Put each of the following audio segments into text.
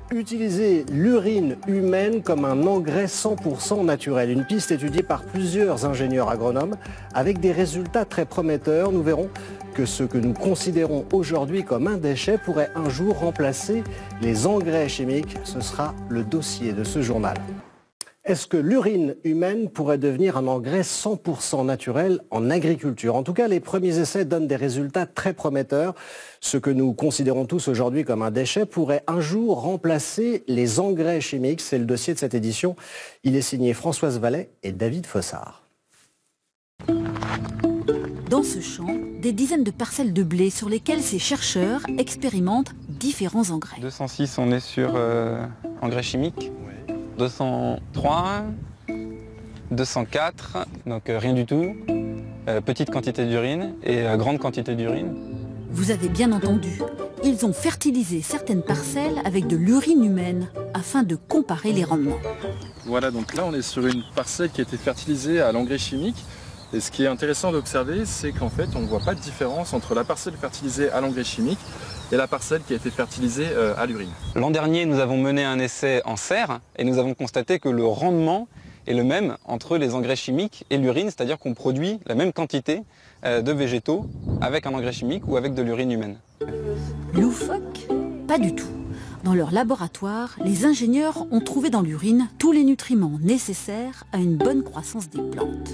Utiliser l'urine humaine comme un engrais 100% naturel. Une piste étudiée par plusieurs ingénieurs agronomes avec des résultats très prometteurs. Nous verrons que ce que nous considérons aujourd'hui comme un déchet pourrait un jour remplacer les engrais chimiques. Ce sera le dossier de ce journal. Est-ce que l'urine humaine pourrait devenir un engrais 100% naturel en agriculture? En tout cas, les premiers essais donnent des résultats très prometteurs. Ce que nous considérons tous aujourd'hui comme un déchet pourrait un jour remplacer les engrais chimiques. C'est le dossier de cette édition. Il est signé Françoise Vallet et David Fossard. Dans ce champ, des dizaines de parcelles de blé sur lesquelles ces chercheurs expérimentent différents engrais. 206, on est sur engrais chimiques. 203, 204, donc rien du tout. Petite quantité d'urine et grande quantité d'urine. Vous avez bien entendu, ils ont fertilisé certaines parcelles avec de l'urine humaine afin de comparer les rendements. Voilà, donc là on est sur une parcelle qui a été fertilisée à l'engrais chimique. Et ce qui est intéressant d'observer, c'est qu'en fait on ne voit pas de différence entre la parcelle fertilisée à l'engrais chimique et la parcelle qui a été fertilisée à l'urine. L'an dernier, nous avons mené un essai en serre et nous avons constaté que le rendement est le même entre les engrais chimiques et l'urine, c'est-à-dire qu'on produit la même quantité de végétaux avec un engrais chimique ou avec de l'urine humaine. Loufoque? Pas du tout. Dans leur laboratoire, les ingénieurs ont trouvé dans l'urine tous les nutriments nécessaires à une bonne croissance des plantes.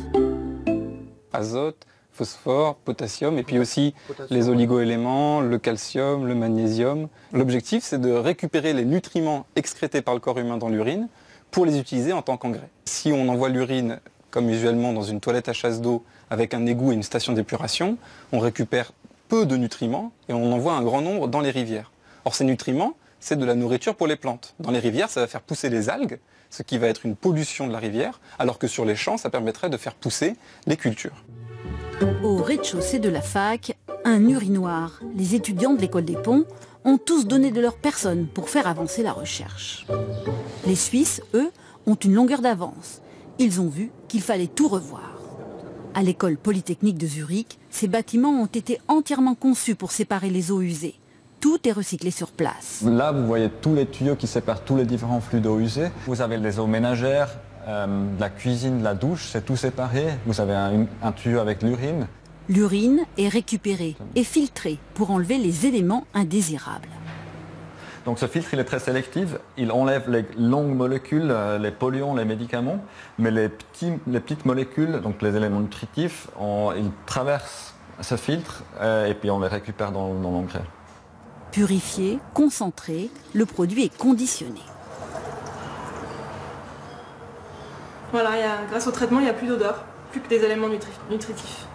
Azote, phosphore, potassium et puis aussi les oligo-éléments, le calcium, le magnésium. L'objectif, c'est de récupérer les nutriments excrétés par le corps humain dans l'urine pour les utiliser en tant qu'engrais. Si on envoie l'urine, comme usuellement dans une toilette à chasse d'eau avec un égout et une station d'épuration, on récupère peu de nutriments et on envoie un grand nombre dans les rivières. Or ces nutriments, c'est de la nourriture pour les plantes. Dans les rivières, ça va faire pousser les algues, ce qui va être une pollution de la rivière, alors que sur les champs, ça permettrait de faire pousser les cultures. Au rez-de-chaussée de la fac, un urinoir. Les étudiants de l'école des ponts ont tous donné de leur personne pour faire avancer la recherche. Les Suisses, eux, ont une longueur d'avance. Ils ont vu qu'il fallait tout revoir. À l'école polytechnique de Zurich, ces bâtiments ont été entièrement conçus pour séparer les eaux usées. Tout est recyclé sur place. Là, vous voyez tous les tuyaux qui séparent tous les différents flux d'eau usée. Vous avez les eaux ménagères, de la cuisine, de la douche, c'est tout séparé. Vous avez un tuyau avec l'urine. L'urine est récupérée et filtrée pour enlever les éléments indésirables. Donc ce filtre, il est très sélectif. Il enlève les longues molécules, les polluants, les médicaments. Mais les petites molécules, donc les éléments nutritifs, ils traversent ce filtre et puis on les récupère dans l'engrais. Purifié, concentré, le produit est conditionné. Voilà, grâce au traitement, il n'y a plus d'odeur, plus que des éléments nutritifs.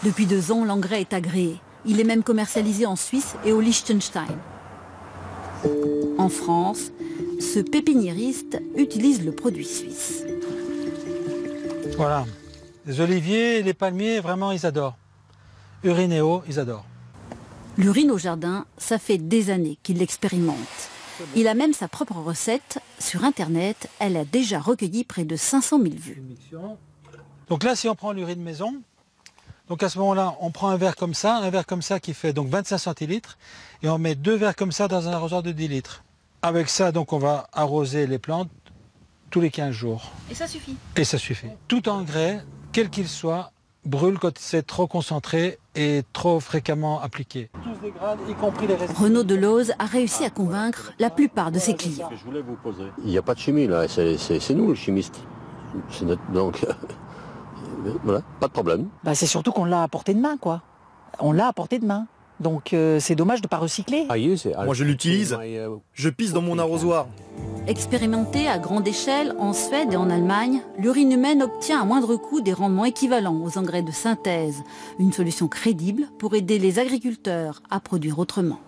Depuis 2 ans, l'engrais est agréé. Il est même commercialisé en Suisse et au Liechtenstein. En France, ce pépiniériste utilise le produit suisse. Voilà. Les oliviers, les palmiers, vraiment, ils adorent. Urine et eau, ils adorent. L'urine au jardin, ça fait des années qu'il l'expérimente. Il a même sa propre recette. Sur Internet, elle a déjà recueilli près de 500 000 vues. Donc là, si on prend l'urine maison, donc à ce moment-là, on prend un verre comme ça qui fait donc 25 centilitres, et on met 2 verres comme ça dans un arrosoir de 10 litres. Avec ça, donc, on va arroser les plantes tous les 15 jours. Et ça suffit? Et ça suffit. Tout engrais, quel qu'il soit, brûle quand c'est trop concentré et trop fréquemment appliqué. Tous dégradent, y compris les restes. Renaud Deleuze a réussi à convaincre la plupart de ses clients. Il n'y a pas de chimie là, c'est nous le chimiste. Donc voilà, pas de problème. Bah, c'est surtout qu'on l'a à portée de main, quoi. On l'a à portée de main. Donc c'est dommage de ne pas recycler. Moi je l'utilise, je pisse dans mon arrosoir. Expérimentée à grande échelle en Suède et en Allemagne, l'urine humaine obtient à moindre coût des rendements équivalents aux engrais de synthèse. Une solution crédible pour aider les agriculteurs à produire autrement.